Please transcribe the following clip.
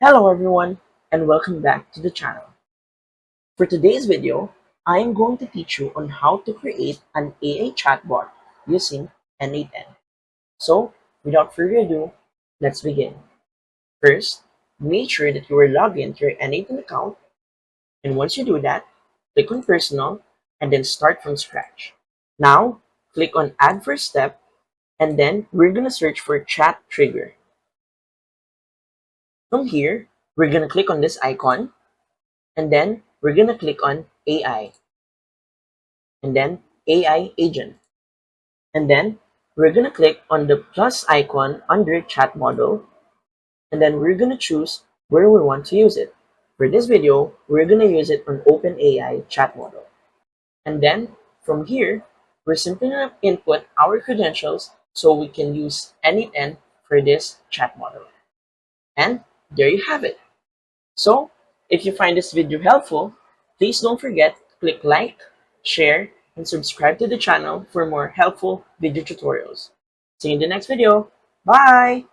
Hello everyone and welcome back to the channel. For today's video, I am going to teach you on how to create an AI chatbot using n8n. So, without further ado, let's begin. First, make sure that you are logged into your n8n account, and once you do that, click on Personal and then Start from Scratch. Now, click on Add First Step and then we're going to search for Chat Trigger. From here, we're going to click on this icon and then we're going to click on AI and then AI agent. And then we're going to click on the plus icon under chat model and then we're going to choose where we want to use it. For this video, we're going to use it on OpenAI chat model. And then from here, we're simply going to input our credentials so we can use n8n for this chat model. And there you have it. So, if you find this video helpful, please don't forget to click like, share, and subscribe to the channel for more helpful video tutorials. See you in the next video. Bye!